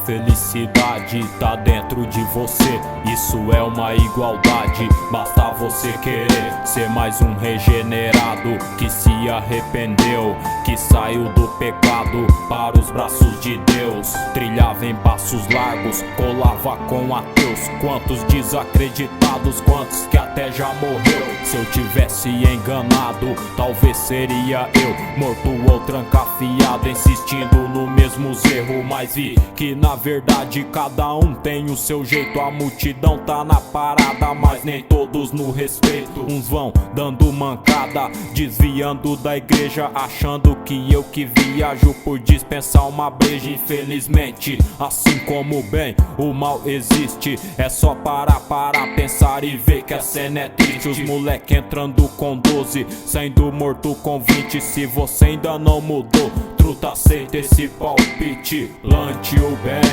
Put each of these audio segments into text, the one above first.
felicidade tá dentro de você, isso é uma igualdade. Basta você querer ser mais um regenerado que se arrependeu, que saiu do pecado para os braços de Deus. Trilhava em passos largos, colava com ateus. Quantos desacreditados, quantos que até já morreu. Se eu tivesse enganado, talvez seria eu, morto ou trancafiado, insistindo no mesmo erro. Mas vi que na verdade cada um tem o seu jeito. A multidão tá na parada, mas nem todos no respeito. Uns vão dando mancada, desviando da igreja, achando que eu que viajo por dispensar uma breja. Infelizmente, assim como o bem, o mal existe. É só parar para pensar e ver que a cena é triste. Os moleque entrando com 12, saindo morto com 20. Se você ainda não mudou, truta, aceita esse palpite. Plante o bem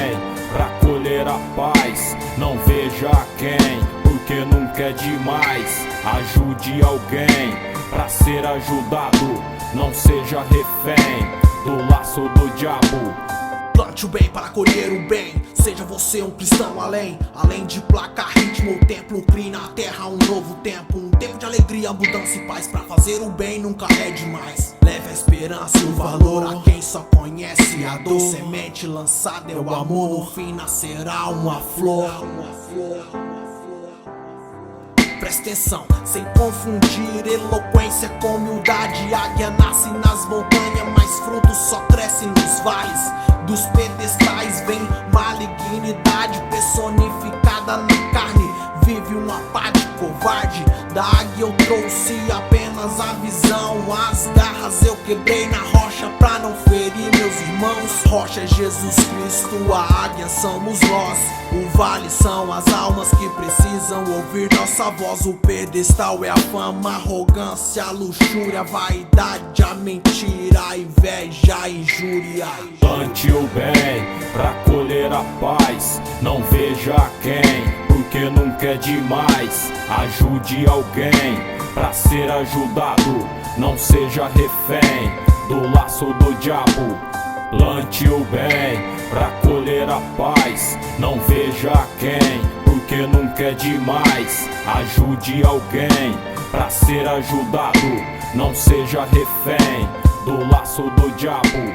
pra colher a paz, não veja quem, porque nunca é demais. Ajude alguém pra ser ajudado, não seja refém do laço do diabo. Plante o bem para colher o bem, seja você um cristão além de placa, ritmo, o templo, crie na terra um novo tempo. Um tempo de alegria, mudança e paz, pra fazer o bem nunca é demais. Leve a esperança e o valor a quem só conhece a dor. Semente lançada é o amor, no fim nascerá uma flor. Presta atenção, sem confundir eloquência com humildade. Águia nasce nas montanhas, mas frutos só crescem nos vales. Dos pedestais vem malignidade personificada na carne. Vive uma pá de covarde. Da águia eu trouxe apenas a visão. As garras eu quebrei na rocha pra não ferir meus irmãos. Rocha é Jesus Cristo, a águia somos nós. O vale são as almas que precisam ouvir nossa voz. O pedestal é a fama, a arrogância, a luxúria, a vaidade, a mentira, a inveja, a injúria. Plante o bem pra colher a paz, não veja quem, porque nunca é demais. Ajude alguém pra ser ajudado, não seja refém do laço do diabo. Plante o bem pra colher a paz, não veja quem, porque nunca é demais. Ajude alguém pra ser ajudado, não seja refém do laço do diabo.